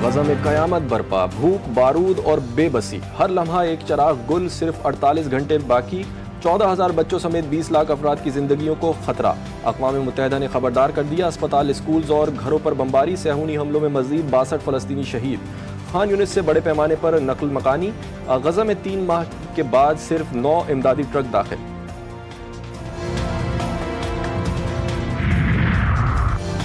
غزہ میں قیامت برپا، بھوک، بارود اور بے بسی، ہر لمحہ ایک چراغ گل، صرف 48 گھنٹے باقی، 14,000 بچوں سمیت 20 لاکھ افراد کی زندگیوں کو خطرہ۔ اقوام متحدہ نے خبردار کر دیا، اسپتال، اسکولز اور گھروں پر بمباری، صہیونی حملوں میں مزید 62 فلسطینی شہید۔ خان یونس سے بڑے پیمانے پر نقل مکانی، غزہ میں 3 ماہ کے بعد صرف 9 امدادی ٹرک داخل۔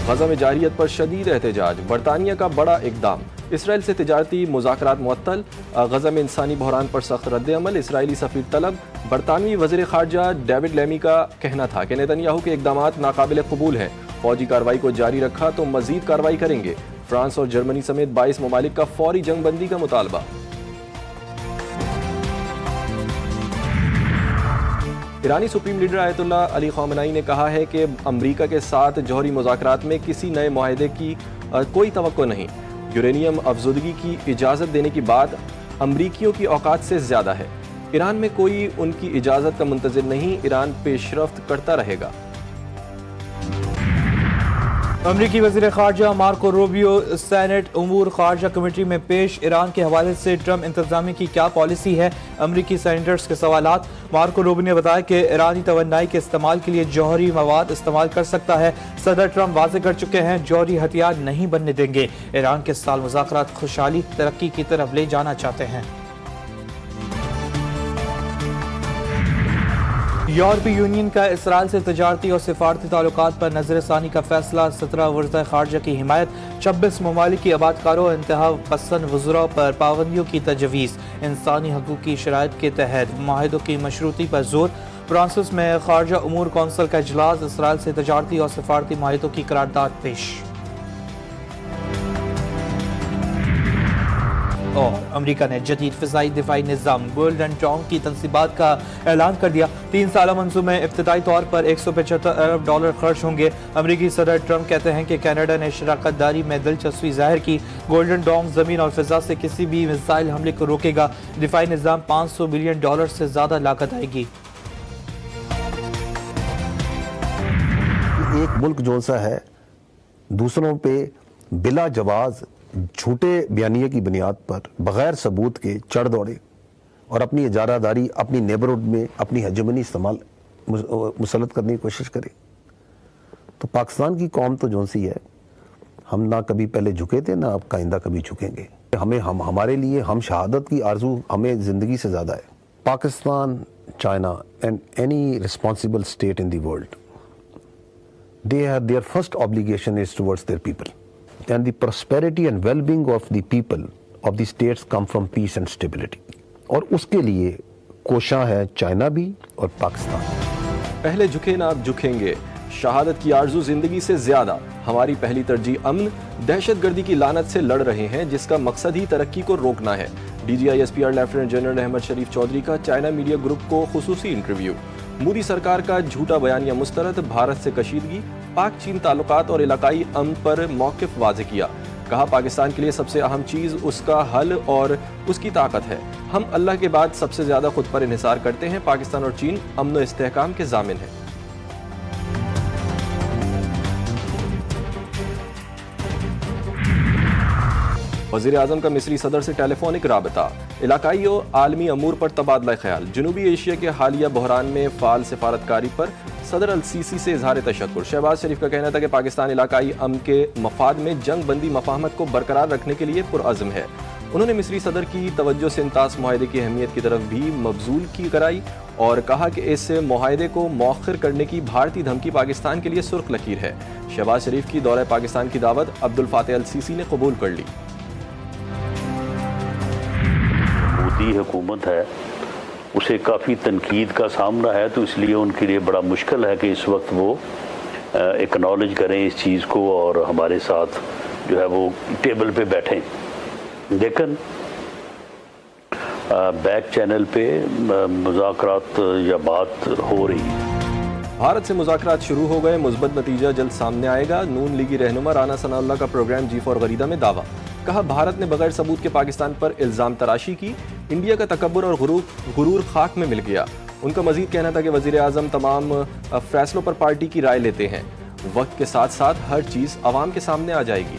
غزہ میں جارحیت پر شدید احتجاج، برطانیہ کا بڑا اقدام، اسرائیل سے تجارتی مذاکرات معطل، غزہ میں انسانی بحران پر سخت رد عمل، اسرائیلی سفیر طلب۔ برطانوی وزیر خارجہ ڈیوڈ لیمی کا کہنا تھا کہ نیتنیاہو کے اقدامات ناقابل قبول ہیں، فوجی کارروائی کو جاری رکھا تو مزید کارروائی کریں گے۔ فرانس اور جرمنی سمیت 22 ممالک کا فوری جنگ بندی کا مطالبہ۔ ایرانی سپریم لیڈر آیت اللہ علی خامنائی نے کہا ہے کہ امریکہ کے ساتھ جوہری مذاکرات میں کسی نئے معاہدے کی کوئی توقع نہیں۔ یورینیم افزودگی کی اجازت دینے کی بات امریکیوں کی اوقات سے زیادہ ہے۔ ایران میں کوئی ان کی اجازت کا منتظر نہیں، ایران پیش رفت کرتا رہے گا۔ امریکی وزیر خارجہ مارکو روبیو سینٹ امور خارجہ کمیٹی میں پیش، ایران کے حوالے سے ٹرمپ انتظامیہ کی کیا پالیسی ہے؟ امریکی سینیٹرز کے سوالات۔ مارکو روبیو نے بتایا کہ ایرانی توانائی کے استعمال کے لیے جوہری مواد استعمال کر سکتا ہے۔ صدر ٹرمپ واضح کر چکے ہیں جوہری ہتھیار نہیں بننے دیں گے۔ ایران کے سال مذاکرات خوشحالی، ترقی کی طرف لے جانا چاہتے ہیں۔ یورپی یونین کا اسرائیل سے تجارتی اور سفارتی تعلقات پر نظر ثانی کا فیصلہ، 17 وزراء خارجہ کی حمایت، 26 ممالک کی آبادکاروں اور انتہا پسند وزراء پر پابندیوں کی تجویز، انسانی حقوق کی شرائط کے تحت معاہدوں کی مشروطی پر زور۔ فرانسس میں خارجہ امور کونسل کا اجلاس، اسرائیل سے تجارتی اور سفارتی معاہدوں کی قرارداد پیش۔ اور امریکہ نے جدید فضائی دفاعی نظام گولڈن ڈام کی تنصیبات کا اعلان کر دیا۔ 3 سالہ منصوبے میں ابتدائی طور پر $175 ارب خرچ ہوں گے۔ امریکی صدر ٹرمپ کہتے ہیں کہ کینیڈا نے شراکت داری میں دلچسپی ظاہر کی۔ گولڈن ڈام زمین اور فضا سے کسی بھی میزائل حملے کو روکے گا۔ دفاعی نظام $500 بلین سے زیادہ لاگت آئے گی۔ ایک ملک جو سا ہے دوسروں پہ بلا جواز جھوٹے بیانیے کی بنیاد پر بغیر ثبوت کے چڑھ دوڑے اور اپنی اجارہ داری اپنی نیبرہڈ میں اپنی ہیجمنی استعمال مسلط کرنے کی کوشش کرے، تو پاکستان کی قوم تو جو سی ہے، ہم نہ کبھی پہلے جھکے تھے، نہ اب آئندہ کبھی جھکیں گے۔ ہمارے لیے ہم شہادت کی آرزو ہمیں زندگی سے زیادہ ہے۔ Pakistan, China and any responsible state in the world, their first obligation is towards their people. And the prosperity and well-being of the people of the states come from peace and stability. اور اس کے لیے کوشاں ہے China بھی اور پاکستان۔ پہلے جھکے نہ اب جھکیں گے، شہادت کی آرزو زندگی سے زیادہ، ہماری پہلی ترجیح امن، دہشت گردی کی لعنت سے لڑ رہے ہیں جس کا مقصد ہی ترقی کو روکنا ہے۔ DGISPR لیفٹیننٹ جنرل احمد شریف چودھری کا چائنا میڈیا گروپ کو خصوصی انٹرویو۔ مودی سرکار کا جھوٹا بیانیہ مسترد، بھارت سے کشیدگی، پاک چین تعلقات اور علاقائی امن پر موقف واضح کیا۔ کہا پاکستان کے لیے سب سے اہم چیز اس کا حل اور اس کی طاقت ہے۔ ہم اللہ کے بعد سب سے زیادہ خود پر انحصار کرتے ہیں۔ پاکستان اور چین امن و استحکام کے ضامن ہیں۔ وزیر اعظم کا مصری صدر سے ٹیلی فونک رابطہ، علاقائی و عالمی امور پر تبادلہ خیال، جنوبی ایشیا کے حالیہ بحران میں فعال سفارتکاری پر صدر السیسی سے اظہار تشکر۔ شہباز شریف کا کہنا تھا کہ پاکستان علاقائی امن کے مفاد میں جنگ بندی مفاہمت کو برقرار رکھنے کے لیے پرعزم ہے۔ انہوں نے مصری صدر کی توجہ سے انطاس معاہدے کی اہمیت کی طرف بھی مبذول کی کرائی اور کہا کہ اس معاہدے کو مؤخر کرنے کی بھارتی دھمکی پاکستان کے لیے سرخ لکیر ہے۔ شہباز شریف کی دورہ پاکستان کی دعوت عبدالفاتح السیسی نے قبول کر لی۔ مودی حکومت ہے، اسے کافی تنقید کا سامنا ہے، تو اس لیے ان کے لیے بڑا مشکل ہے کہ اس وقت وہ ایکنالج کریں اس چیز کو اور ہمارے ساتھ جو ہے وہ ٹیبل پہ بیٹھیں۔ لیکن بیک چینل پہ مذاکرات یا بات ہو رہی ہے۔ بھارت سے مذاکرات شروع ہو گئے، مثبت نتیجہ جلد سامنے آئے گا۔ نون لیگی رہنما رانا ثناء اللہ کا پروگرام G4 غریدہ میں دعویٰ۔ کہا بھارت نے بغیر ثبوت کے پاکستان پر الزام تراشی کی، انڈیا کا تکبر اور غرور خاک میں مل گیا۔ ان کا مزید کہنا تھا کہ وزیر اعظم تمام فیصلوں پر پارٹی کی رائے لیتے ہیں، وقت کے ساتھ ساتھ ہر چیز عوام کے سامنے آ جائے گی۔